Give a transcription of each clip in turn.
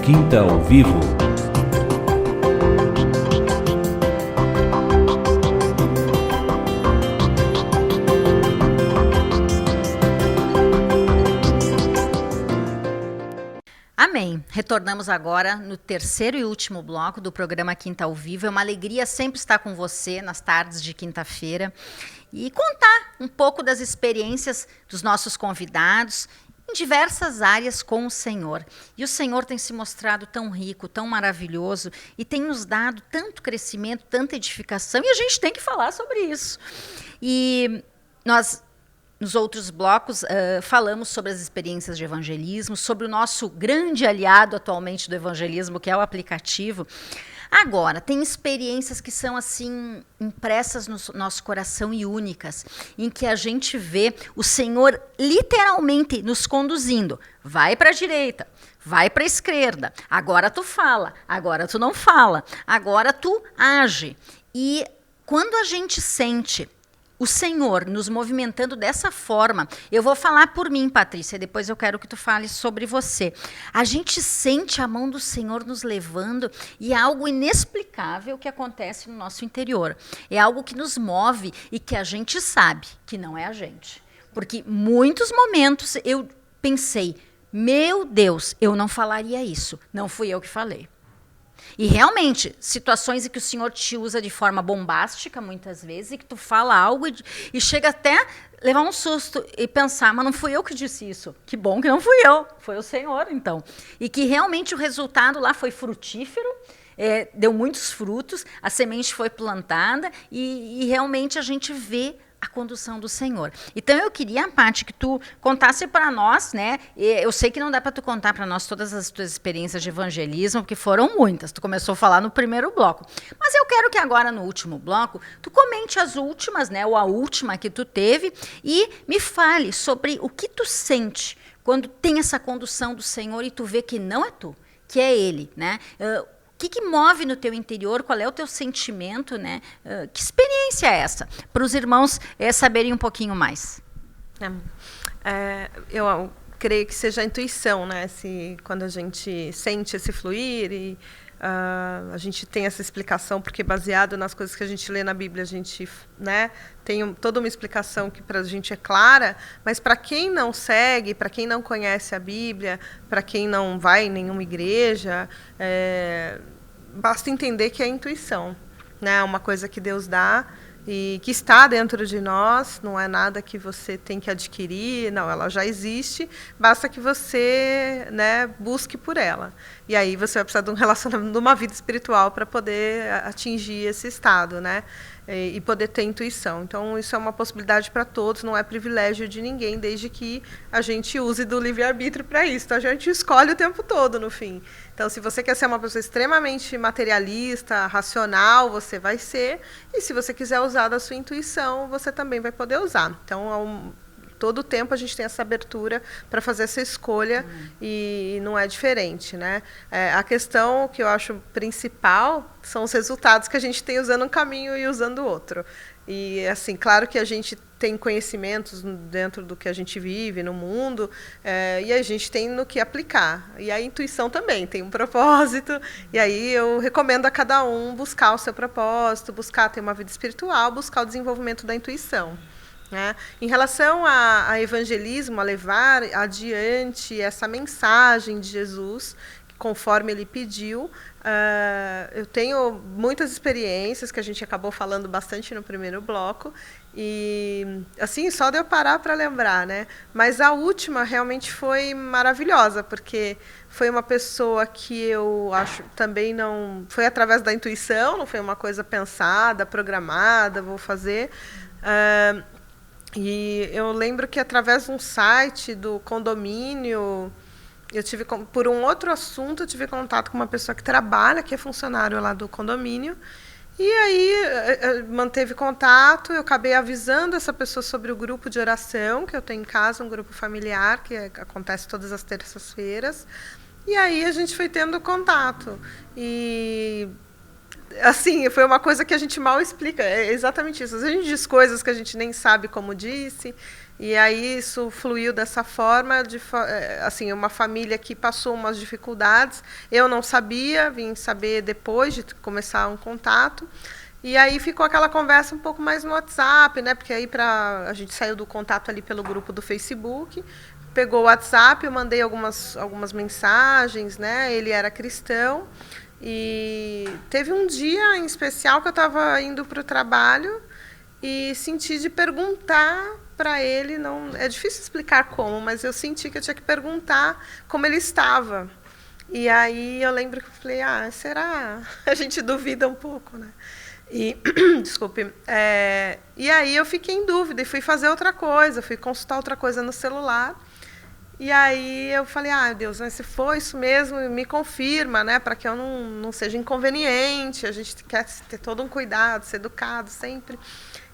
Quinta ao Vivo. Amém. Retornamos agora no terceiro e último bloco do programa Quinta ao Vivo. É uma alegria sempre estar com você nas tardes de quinta-feira e contar um pouco das experiências dos nossos convidados em diversas áreas com o Senhor. E o Senhor tem se mostrado tão rico, tão maravilhoso e tem nos dado tanto crescimento, tanta edificação, e a gente tem que falar sobre isso. E nós, nos outros blocos, falamos sobre as experiências de evangelismo, sobre o nosso grande aliado atualmente do evangelismo, que é o aplicativo. Agora, tem experiências que são assim impressas no nosso coração e únicas, em que a gente vê o Senhor literalmente nos conduzindo. Vai para a direita, vai para a esquerda, agora tu fala, agora tu não fala, agora tu age. E quando a gente sente o Senhor nos movimentando dessa forma, eu vou falar por mim, Patrícia, depois eu quero que tu fale sobre você. A gente sente a mão do Senhor nos levando e é algo inexplicável que acontece no nosso interior. É algo que nos move e que a gente sabe que não é a gente. Porque muitos momentos eu pensei, meu Deus, eu não falaria isso, não fui eu que falei. E realmente, situações em que o Senhor te usa de forma bombástica, muitas vezes, e que tu fala algo e chega até levar um susto e pensar, mas não fui eu que disse isso. Que bom que não fui eu, foi o Senhor, então. E que realmente o resultado lá foi frutífero, deu muitos frutos, a semente foi plantada e realmente a gente vê a condução do Senhor. Então, eu queria, Paty, que tu contasse para nós, né? Eu sei que não dá para tu contar para nós todas as tuas experiências de evangelismo, porque foram muitas. Tu começou a falar no primeiro bloco. Mas eu quero que agora, no último bloco, tu comente as últimas, né? Ou a última que tu teve e me fale sobre o que tu sente quando tem essa condução do Senhor e tu vê que não é tu, que é Ele, né? O que move no teu interior? Qual é o teu sentimento, né? Que experiência é essa? Para os irmãos saberem um pouquinho mais. Eu creio que seja a intuição, né? Quando a gente sente esse fluir e a gente tem essa explicação, porque baseado nas coisas que a gente lê na Bíblia, a gente, né, tem toda uma explicação que para a gente é clara, mas para quem não segue, para quem não conhece a Bíblia, para quem não vai em nenhuma igreja, basta entender que é intuição, né? Uma coisa que Deus dá e que está dentro de nós, não é nada que você tem que adquirir, não, ela já existe, basta que você, né, busque por ela. E aí você vai precisar de um relacionamento, de uma vida espiritual para poder atingir esse estado, né? E poder ter intuição. Então, isso é uma possibilidade para todos, não é privilégio de ninguém, desde que a gente use do livre-arbítrio para isso. Então, a gente escolhe o tempo todo, no fim. Então, se você quer ser uma pessoa extremamente materialista, racional, você vai ser. E se você quiser usar da sua intuição, você também vai poder usar. Então, todo o tempo a gente tem essa abertura para fazer essa escolha e não é diferente, né? A questão que eu acho principal são os resultados que a gente tem usando um caminho e usando o outro. E, assim, claro que a gente tem conhecimentos dentro do que a gente vive no mundo e a gente tem no que aplicar. E a intuição também tem um propósito. E aí eu recomendo a cada um buscar o seu propósito, buscar ter uma vida espiritual, buscar o desenvolvimento da intuição. Né? Em relação a evangelismo, a levar adiante essa mensagem de Jesus, conforme ele pediu, eu tenho muitas experiências que a gente acabou falando bastante no primeiro bloco, e assim, só de eu parar para lembrar, né? Mas a última realmente foi maravilhosa, porque foi uma pessoa que eu acho também não... Foi através da intuição, não foi uma coisa pensada, programada, vou fazer... E eu lembro que, através de um site do condomínio, eu tive, por um outro assunto, eu tive contato com uma pessoa que trabalha, que é funcionário lá do condomínio. E aí manteve contato, eu acabei avisando essa pessoa sobre o grupo de oração, que eu tenho em casa, um grupo familiar, que acontece todas as terças-feiras. E aí a gente foi tendo contato. E... assim, foi uma coisa que a gente mal explica, é exatamente isso. A gente diz coisas que a gente nem sabe como disse, E aí isso fluiu dessa forma, assim, uma família que passou umas dificuldades. Eu não sabia, vim saber depois de começar um contato. E aí ficou aquela conversa um pouco mais no WhatsApp, né? Porque aí a gente saiu do contato ali pelo grupo do Facebook, pegou o WhatsApp, eu mandei algumas mensagens, né? Ele era cristão. E teve um dia em especial que eu estava indo para o trabalho e senti de perguntar para ele, não é difícil explicar como, mas eu senti que eu tinha que perguntar como ele estava. E aí eu lembro que eu falei, será? A gente duvida um pouco, né? E, desculpe. E aí eu fiquei em dúvida e fui fazer outra coisa, fui consultar outra coisa no celular. E aí eu falei, Deus, mas se for isso mesmo, me confirma, né? Para que eu não seja inconveniente. A gente quer ter todo um cuidado, ser educado sempre.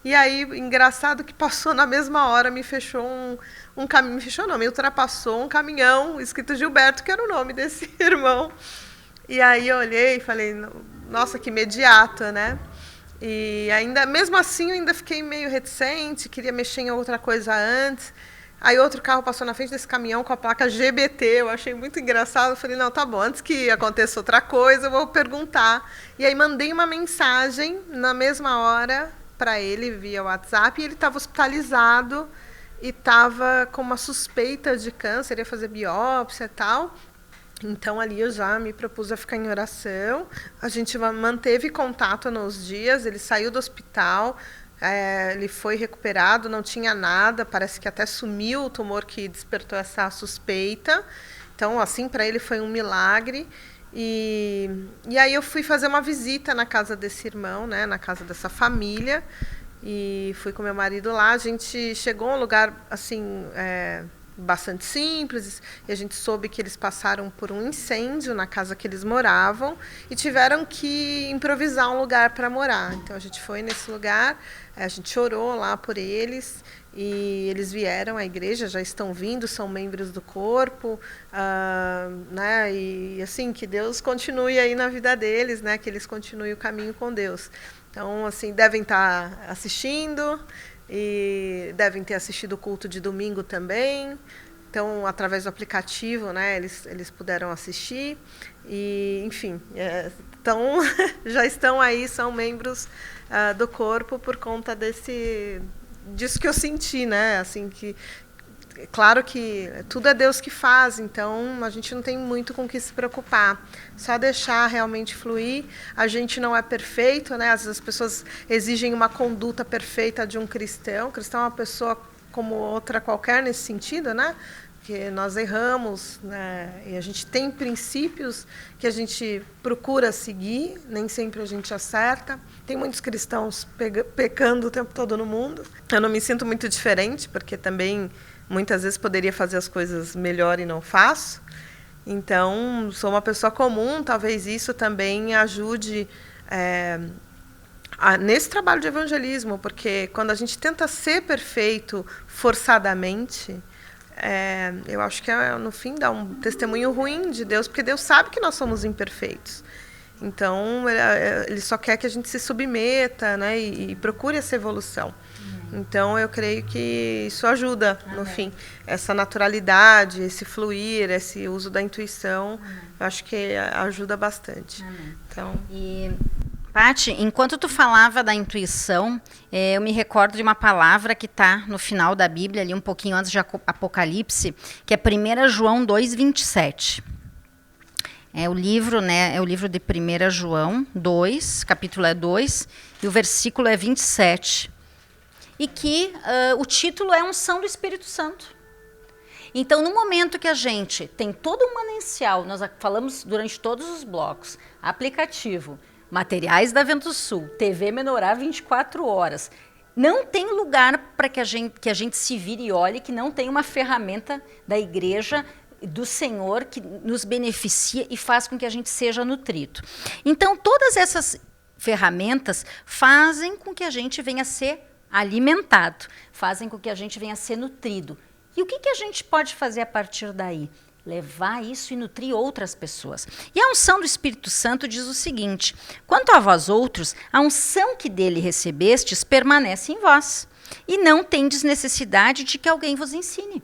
E aí, engraçado que passou na mesma hora, me fechou um caminho, me fechou não, me ultrapassou um caminhão escrito Gilberto, que era o nome desse irmão. E aí eu olhei e falei, nossa, que imediato, né? E ainda, mesmo assim, eu ainda fiquei meio reticente, queria mexer em outra coisa antes. Aí outro carro passou na frente desse caminhão com a placa GBT, eu achei muito engraçado. Eu falei, não, tá bom, antes que aconteça outra coisa, eu vou perguntar. E aí mandei uma mensagem na mesma hora para ele via WhatsApp, e ele estava hospitalizado e estava com uma suspeita de câncer, ia fazer biópsia e tal. Então, ali eu já me propus a ficar em oração. A gente manteve contato nos dias, ele saiu do hospital, ele foi recuperado, não tinha nada, parece que até sumiu o tumor que despertou essa suspeita. Então, assim, para ele foi um milagre. E aí eu fui fazer uma visita na casa desse irmão, né, na casa dessa família, e fui com meu marido lá. A gente chegou a um lugar assim bastante simples, e a gente soube que eles passaram por um incêndio na casa que eles moravam e tiveram que improvisar um lugar para morar. Então a gente foi nesse lugar, a gente orou lá por eles. E eles vieram à igreja, já estão vindo, são membros do corpo, né? E assim, que Deus continue aí na vida deles, né? Que eles continuem o caminho com Deus. Então, assim, devem estar assistindo e devem ter assistido o culto de domingo também. Então, através do aplicativo, né? Eles puderam assistir e, enfim, já estão aí, são membros do corpo por conta disso que eu senti, né? Assim, que claro que tudo é Deus que faz, então a gente não tem muito com o que se preocupar. Só deixar realmente fluir. A gente não é perfeito, né? Às vezes as pessoas exigem uma conduta perfeita de um cristão. O cristão é uma pessoa como outra qualquer nesse sentido, né? Porque nós erramos, né? E a gente tem princípios que a gente procura seguir, nem sempre a gente acerta. Tem muitos cristãos pecando o tempo todo no mundo. Eu não me sinto muito diferente, porque também muitas vezes poderia fazer as coisas melhor e não faço. Então, sou uma pessoa comum, talvez isso também ajude nesse trabalho de evangelismo, porque quando a gente tenta ser perfeito forçadamente, eu acho que no fim dá um testemunho ruim de Deus, porque Deus sabe que nós somos imperfeitos. Então, ele só quer que a gente se submeta, né, e procure essa evolução. Então, eu creio que isso ajuda, no fim. Essa naturalidade, esse fluir, esse uso da intuição, eu acho que ajuda bastante. Então, Paty, enquanto tu falava da intuição, eu me recordo de uma palavra que está no final da Bíblia, ali um pouquinho antes de Apocalipse, que é 1 João 2:27. É o livro, né? É o livro de 1 João 2, capítulo é 2, e o versículo é 27. E que o título é Unção do Espírito Santo. Então, no momento que a gente tem todo um manancial, nós falamos durante todos os blocos, aplicativo, materiais da Vento Sul, TV Menorá 24 horas, não tem lugar para que a gente se vire e olhe que não tem uma ferramenta da igreja, do Senhor, que nos beneficia e faz com que a gente seja nutrido. Então, todas essas ferramentas fazem com que a gente venha a ser alimentado, fazem com que a gente venha a ser nutrido. E o que a gente pode fazer a partir daí? Levar isso e nutrir outras pessoas. E a unção do Espírito Santo diz o seguinte: quanto a vós outros, a unção que dele recebestes permanece em vós. e não tendes necessidade de que alguém vos ensine.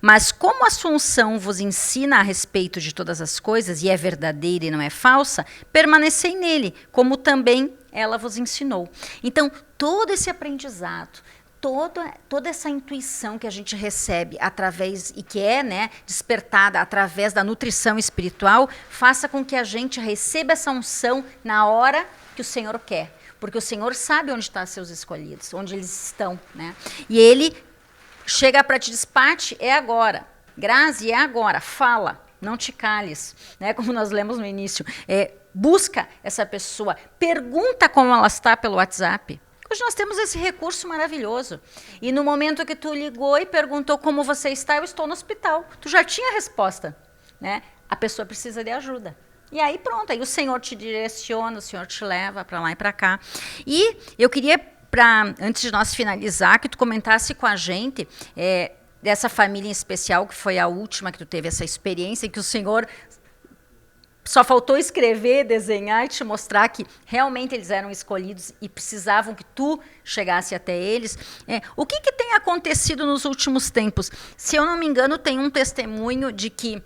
Mas como a sua unção vos ensina a respeito de todas as coisas, e é verdadeira e não é falsa, permanecei nele, como também ela vos ensinou. Então, todo esse aprendizado, toda essa intuição que a gente recebe através, e que é, né, despertada através da nutrição espiritual, faça com que a gente receba essa unção na hora que o Senhor quer. Porque o Senhor sabe onde estão seus escolhidos, onde eles estão, né? E Ele chega para te dizer, Pati, é agora. Grazi, é agora. Fala, não te cales. Né? Como nós lemos no início. Busca essa pessoa. Pergunta como ela está pelo WhatsApp. Hoje nós temos esse recurso maravilhoso. E no momento que tu ligou e perguntou como você está, eu estou no hospital. Tu já tinha a resposta. Né? A pessoa precisa de ajuda. E aí pronto, aí o Senhor te direciona, o Senhor te leva para lá e para cá. E eu queria, antes de nós finalizar, que tu comentasse com a gente dessa família em especial, que foi a última que tu teve essa experiência, em que o Senhor só faltou escrever, desenhar e te mostrar que realmente eles eram escolhidos e precisavam que tu chegasse até eles. O que tem acontecido nos últimos tempos? Se eu não me engano, tem um testemunho de que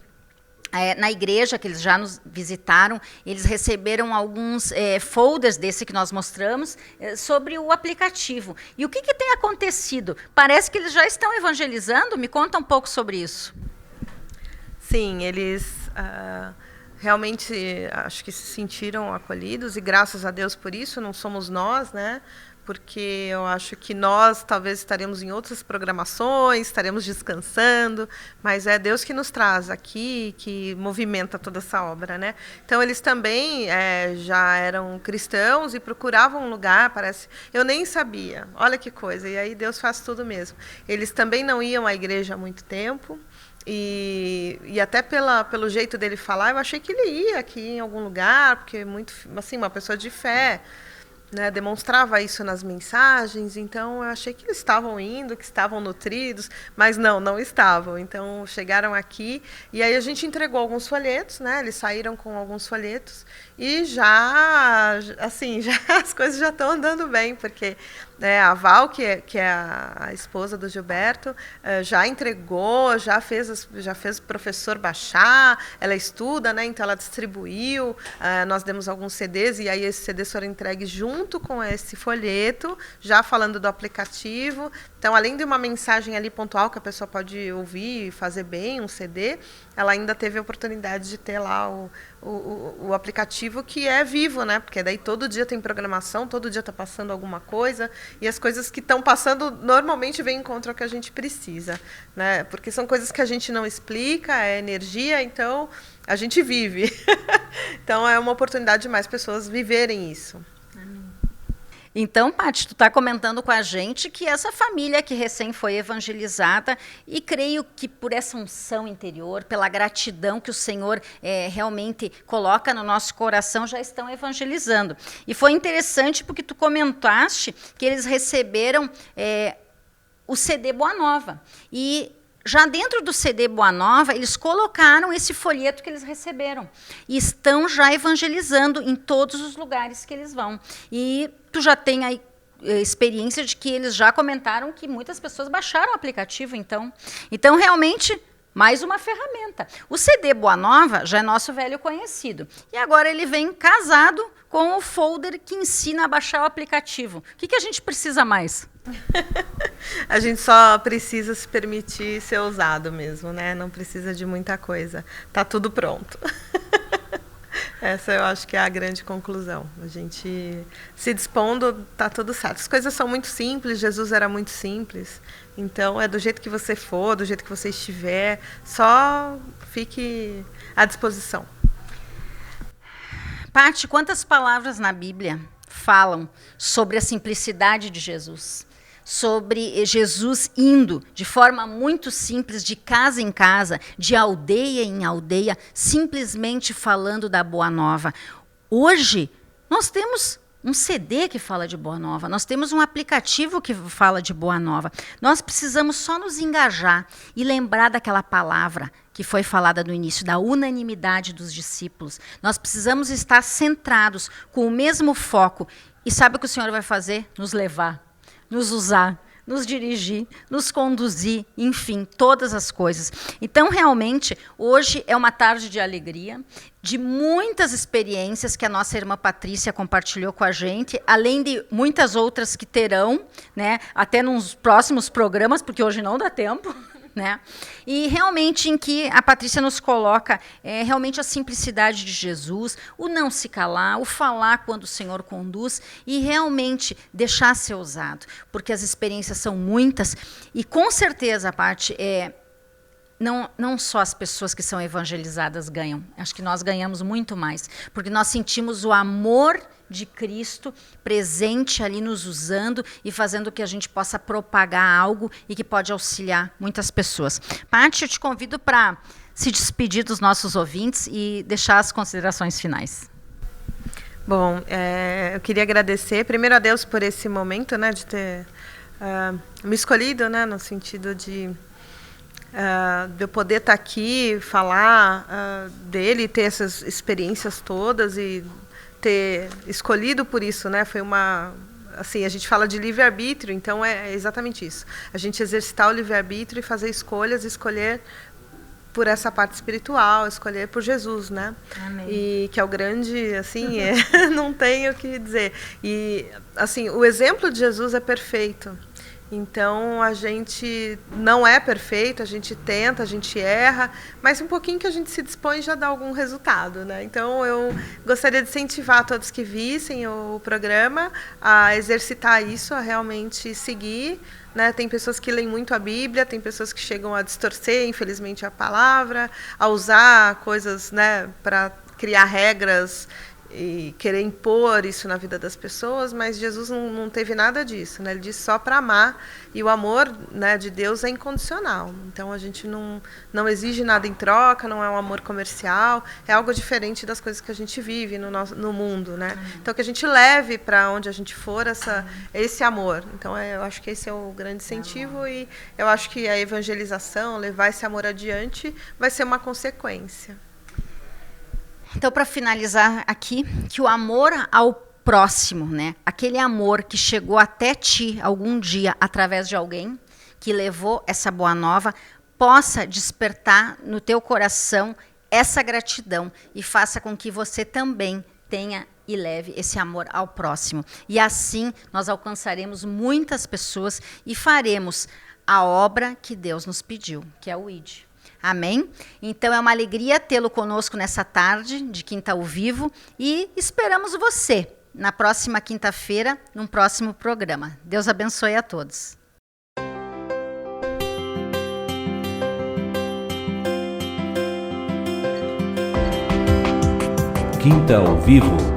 na igreja, que eles já nos visitaram, eles receberam alguns folders desse que nós mostramos sobre o aplicativo. E o que tem acontecido? Parece que eles já estão evangelizando? Me conta um pouco sobre isso. Sim, eles realmente acho que se sentiram acolhidos, e graças a Deus por isso, não somos nós, né? Porque eu acho que nós talvez estaremos em outras programações, estaremos descansando, mas é Deus que nos traz aqui, que movimenta toda essa obra, né? Então eles também já eram cristãos e procuravam um lugar, parece. Eu nem sabia, olha que coisa, e aí Deus faz tudo mesmo. Eles também não iam à igreja há muito tempo, e até pelo jeito dele falar, eu achei que ele ia aqui em algum lugar, porque muito, assim, uma pessoa de fé, né, demonstrava isso nas mensagens, então eu achei que eles estavam indo, que estavam nutridos, mas não estavam. Então chegaram aqui e aí a gente entregou alguns folhetos, né? Eles saíram com alguns folhetos e já as coisas já estão andando bem, porque a Val, que é a esposa do Gilberto, já entregou, já fez o professor baixar, ela estuda, né? Então ela distribuiu, nós demos alguns CDs e aí esses CDs foram entregues junto com esse folheto, já falando do aplicativo. Então, além de uma mensagem ali pontual que a pessoa pode ouvir e fazer bem, um CD, ela ainda teve a oportunidade de ter lá o aplicativo, que é vivo, né? Porque daí todo dia tem programação, todo dia está passando alguma coisa, e as coisas que estão passando normalmente vêm em contra o que a gente precisa, né? Porque são coisas que a gente não explica, é energia, então a gente vive. Então é uma oportunidade de mais pessoas viverem isso. Então, Pati, tu está comentando com a gente que essa família que recém foi evangelizada, e creio que por essa unção interior, pela gratidão que o Senhor realmente coloca no nosso coração, já estão evangelizando. E foi interessante porque tu comentaste que eles receberam o CD Boa Nova. E já dentro do CD Boa Nova, eles colocaram esse folheto que eles receberam. E estão já evangelizando em todos os lugares que eles vão. E tu já tem aí experiência de que eles já comentaram que muitas pessoas baixaram o aplicativo, então. Então, realmente, mais uma ferramenta. O CD Boa Nova já é nosso velho conhecido. E agora ele vem casado com o folder que ensina a baixar o aplicativo. O que a gente precisa mais? A gente só precisa se permitir ser ousado mesmo, né? Não precisa de muita coisa. Tá tudo pronto. Essa eu acho que é a grande conclusão. A gente se dispondo, tá tudo certo. As coisas são muito simples, Jesus era muito simples. Então, é do jeito que você for, do jeito que você estiver, só fique à disposição. Pati, quantas palavras na Bíblia falam sobre a simplicidade de Jesus? Sobre Jesus indo de forma muito simples, de casa em casa, de aldeia em aldeia, simplesmente falando da Boa Nova. Hoje, nós temos um CD que fala de Boa Nova, nós temos um aplicativo que fala de Boa Nova. Nós precisamos só nos engajar e lembrar daquela palavra que foi falada no início, da unanimidade dos discípulos. Nós precisamos estar centrados, com o mesmo foco. E sabe o que o Senhor vai fazer? Nos levar, nos usar, nos dirigir, nos conduzir, enfim, todas as coisas. Então, realmente, hoje é uma tarde de alegria, de muitas experiências que a nossa irmã Patrícia compartilhou com a gente, além de muitas outras que terão, né, até nos próximos programas, porque hoje não dá tempo. Né? E realmente em que a Patrícia nos coloca realmente a simplicidade de Jesus, o não se calar, o falar quando o Senhor conduz e realmente deixar ser usado, porque as experiências são muitas e com certeza a parte não só as pessoas que são evangelizadas ganham, acho que nós ganhamos muito mais, porque nós sentimos o amor de Cristo presente ali nos usando e fazendo que a gente possa propagar algo e que pode auxiliar muitas pessoas. Paty, eu te convido para se despedir dos nossos ouvintes e deixar as considerações finais. Bom, eu queria agradecer primeiro a Deus por esse momento, né, de ter me escolhido, né, no sentido de eu poder estar aqui, falar dele, ter essas experiências todas e ter escolhido por isso, né? Foi assim, a gente fala de livre-arbítrio, então é exatamente isso. A gente exercitar o livre-arbítrio e fazer escolhas, escolher por essa parte espiritual, escolher por Jesus, né? Amém. E que é o grande, assim, não tenho o que dizer. E, assim, o exemplo de Jesus é perfeito. Então, a gente não é perfeito, a gente tenta, a gente erra, mas um pouquinho que a gente se dispõe já dá algum resultado, né? Então, eu gostaria de incentivar todos que vissem o programa a exercitar isso, a realmente seguir, né? Tem pessoas que leem muito a Bíblia, tem pessoas que chegam a distorcer, infelizmente, a palavra, a usar coisas, né, para criar regras e querer impor isso na vida das pessoas, mas Jesus não teve nada disso, né? Ele disse só para amar, e o amor, né, de Deus é incondicional. Então a gente não exige nada em troca, não é um amor comercial, é algo diferente das coisas que a gente vive no mundo, né? Então que a gente leve para onde a gente for esse amor. Então eu acho que esse é o grande incentivo e eu acho que a evangelização, levar esse amor adiante, vai ser uma consequência. Então, para finalizar aqui, que o amor ao próximo, né? Aquele amor que chegou até ti algum dia através de alguém que levou essa boa nova, possa despertar no teu coração essa gratidão e faça com que você também tenha e leve esse amor ao próximo. E assim nós alcançaremos muitas pessoas e faremos a obra que Deus nos pediu, que é o ID. Amém? Então é uma alegria tê-lo conosco nessa tarde de Quinta ao Vivo e esperamos você na próxima quinta-feira, num próximo programa. Deus abençoe a todos. Quinta ao Vivo.